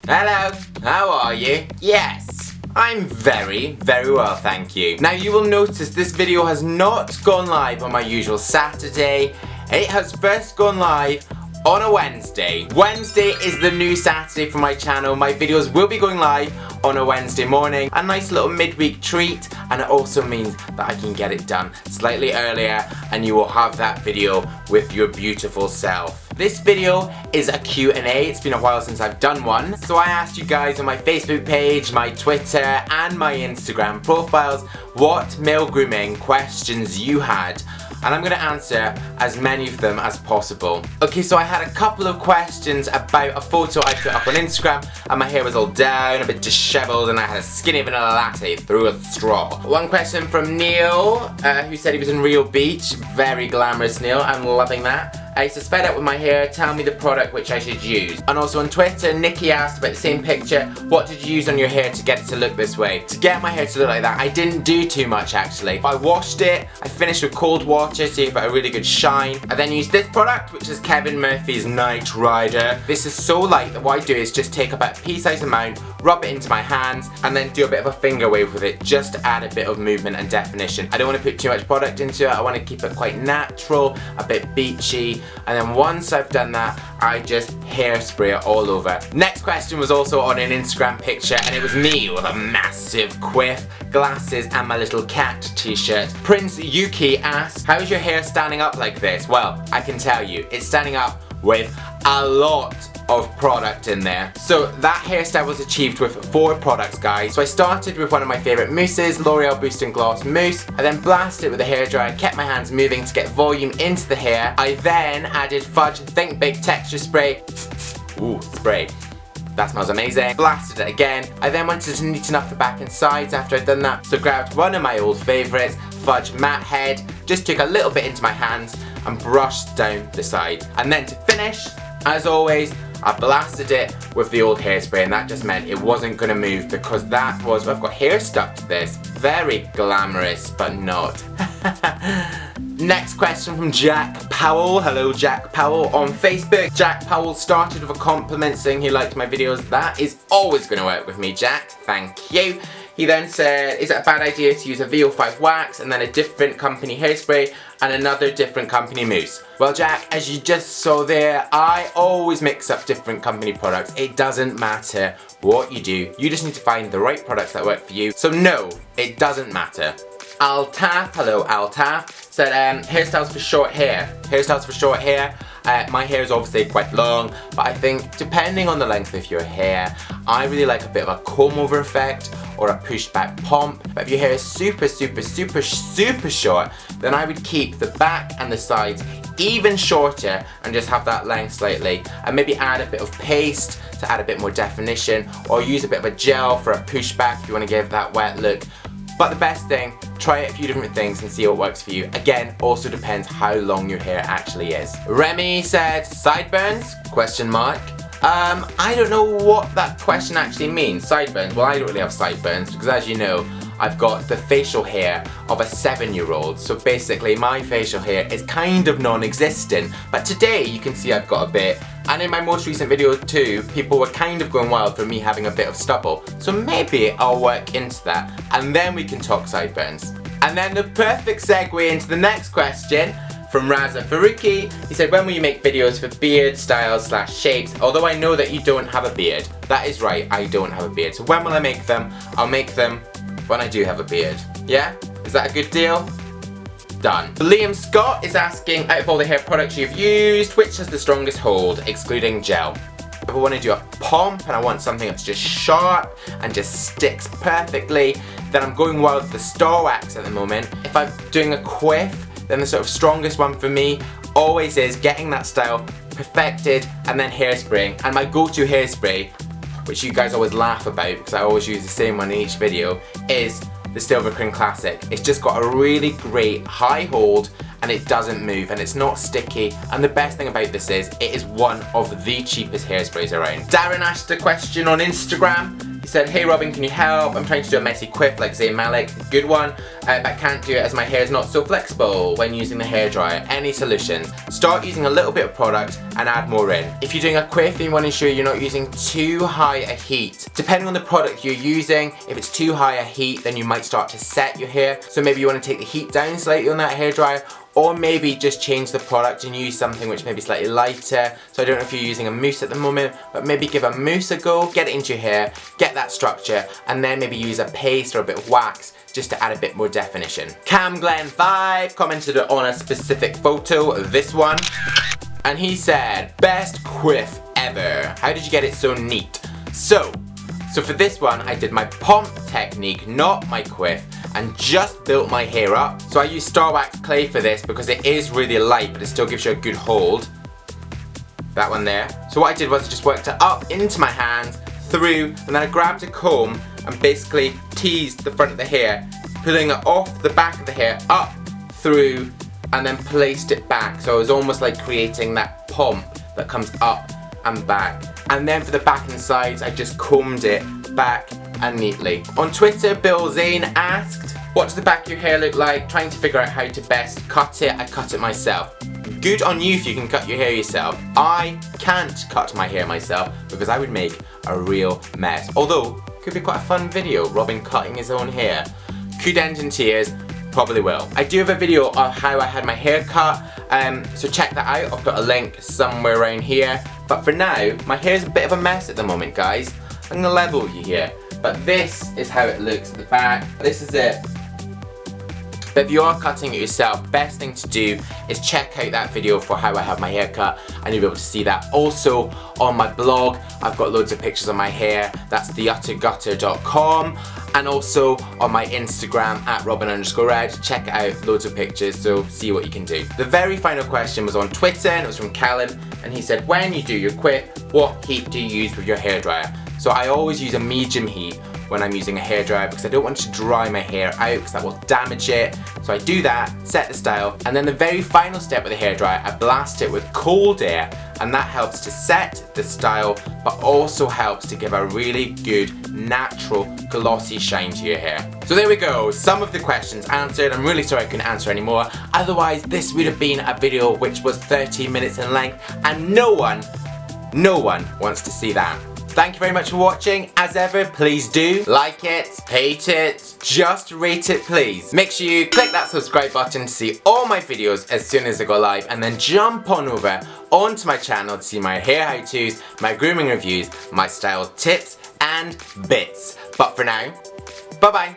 Hello, how are you? Yes, I'm very, very well, thank you. Now you will notice this video has not gone live on my usual Saturday. It has first gone live on a Wednesday. Wednesday is the new Saturday for my channel. My videos will be going live on a Wednesday morning. A nice little midweek treat, and it also means that I can get it done slightly earlier and you will have that video with your beautiful self. This video is a Q&A. It's been a while since I've done one. So I asked you guys on my Facebook page, my Twitter and my Instagram profiles what male grooming questions you had. And I'm going to answer as many of them as possible. Okay, so I had a couple of questions about a photo I put up on Instagram and my hair was all down, a bit disheveled, and I had a skinny vanilla latte through a straw. One question from Neil, who said he was in Rio Beach. Very glamorous, Neil. I'm loving that. I said, fed up with my hair, tell me the product which I should use. And also on Twitter, Nikki asked about the same picture, what did you use on your hair to get it to look this way? To get my hair to look like that, I didn't do too much actually. I washed it, I finished with cold water so you got a really good shine. I then used this product, which is Kevin Murphy's Night Rider. This is so light that what I do is just take about a pea-sized amount, rub it into my hands, and then do a bit of a finger wave with it just to add a bit of movement and definition. I don't want to put too much product into it, I want to keep it quite natural, a bit beachy. And then once I've done that, I just hairspray it all over. Next question was also on an Instagram picture, and it was me with a massive quiff, glasses, and my little cat t-shirt. Prince Yuki asked, how is your hair standing up like this? Well, I can tell you, it's standing up with a lot of product in there. So that hairstyle was achieved with 4 products, guys. So I started with one of my favourite mousses, L'Oreal Boost and Gloss Mousse. I then blasted it with a hairdryer, kept my hands moving to get volume into the hair. I then added Fudge Think Big Texture Spray. Ooh, spray. That smells amazing. Blasted it again. I then wanted to neaten up the back and sides after I'd done that. So grabbed one of my old favourites, Fudge Matte Head, just took a little bit into my hands and brushed down the side. And then to finish, as always, I blasted it with the old hairspray, and that just meant it wasn't going to move because that was, I've got hair stuck to this. Very glamorous, but not. Next question from Jack Powell. Hello Jack Powell on Facebook. Jack Powell started with a compliment saying he liked my videos. That is always going to work with me, Jack. Thank you. He then said, is it a bad idea to use a VO5 wax and then a different company hairspray and another different company mousse? Well Jack, as you just saw there, I always mix up different company products. It doesn't matter what you do. You just need to find the right products that work for you. So no, it doesn't matter. Altaf, hello Altaf, said hairstyles for short hair. Hairstyles for short hair. My hair is obviously quite long, but I think depending on the length of your hair, I really like a bit of a comb over effect or a pushed back pomp. But if your hair is super short, then I would keep the back and the sides even shorter and just have that length slightly, and maybe add a bit of paste to add a bit more definition, or use a bit of a gel for a pushback if you want to give that wet look. But the best thing, try a few different things and see what works for you. Again, also depends how long your hair actually is. Remy said, sideburns? Question mark. I don't know what that question actually means. Sideburns? Well, I don't really have sideburns because, as you know, I've got the facial hair of a 7-year-old. So basically my facial hair is kind of non-existent. But today you can see I've got a bit. And in my most recent video too, people were kind of going wild for me having a bit of stubble. So maybe I'll work into that and then we can talk sideburns. And then the perfect segue into the next question from Raza Faruqi. He said, when will you make videos for beard styles / shapes? Although I know that you don't have a beard. That is right, I don't have a beard. So when will I make them? I'll make them when I do have a beard. Yeah? Is that a good deal? Done. Liam Scott is asking, out of all the hair products you've used, which has the strongest hold, excluding gel? If I want to do a pomp and I want something that's just sharp and just sticks perfectly, then I'm going wild with the Star Wax at the moment. If I'm doing a quiff, then the sort of strongest one for me always is getting that style perfected and then hairspraying. And my go-to hairspray, which you guys always laugh about because I always use the same one in each video, is the Silver Cream Classic. It's just got a really great high hold and it doesn't move and it's not sticky, and the best thing about this is it is one of the cheapest hairsprays around. Darren asked a question on Instagram. He said, hey Robin, can you help? I'm trying to do a messy quiff like Zayn Malik. Good one, but I can't do it as my hair is not so flexible when using the hairdryer. Any solutions? Start using a little bit of product and add more in. If you're doing a quiff, then you want to ensure you're not using too high a heat. Depending on the product you're using, if it's too high a heat, then you might start to set your hair. So maybe you want to take the heat down slightly on that hairdryer, or maybe just change the product and use something which may be slightly lighter. So I don't know if you're using a mousse at the moment, but maybe give a mousse a go, get it into your hair, get that structure, and then maybe use a paste or a bit of wax just to add a bit more definition. Cam Glenn 5 commented on a specific photo, this one, and he said, best quiff ever. How did you get it so neat? So for this one, I did my pomp technique, not my quiff, and just built my hair up. So I use Star Wax clay for this because it is really light, but it still gives you a good hold. That one there. So what I did was I just worked it up into my hands, through, and then I grabbed a comb and basically teased the front of the hair, pulling it off the back of the hair, up, through, and then placed it back. So it was almost like creating that pomp that comes up and back. And then for the back and sides, I just combed it back and neatly. On Twitter, Bill Zane asked, what does the back of your hair look like? Trying to figure out how to best cut it. I cut it myself. Good on you if you can cut your hair yourself. I can't cut my hair myself because I would make a real mess. Although, could be quite a fun video, Robin cutting his own hair. Could end in tears, probably will. I do have a video of how I had my hair cut, so check that out. I'll put a link somewhere around here. But for now, my hair's a bit of a mess at the moment, guys. I'm gonna level you here. But this is how it looks at the back. This is it. But if you are cutting it yourself, best thing to do is check out that video for how I have my hair cut, and you'll be able to see that. Also on my blog, I've got loads of pictures of my hair. That's theuttergutter.com, and also on my Instagram at Robin_Red. Check it out, loads of pictures, so see what you can do. The very final question was on Twitter, and it was from Callum, and he said, when you do your quiff, what heat do you use with your hairdryer? So I always use a medium heat when I'm using a hairdryer because I don't want to dry my hair out because that will damage it. So I do that, set the style, and then the very final step with the hairdryer, I blast it with cold air, and that helps to set the style, but also helps to give a really good, natural, glossy shine to your hair. So there we go, some of the questions answered. I'm really sorry I couldn't answer any more. Otherwise, this would have been a video which was 13 minutes in length, and no one wants to see that. Thank you very much for watching. As ever, please do like it, hate it, just rate it please. Make sure you click that subscribe button to see all my videos as soon as they go live, and then jump on over onto my channel to see my hair how-tos, my grooming reviews, my style tips and bits. But for now, bye bye.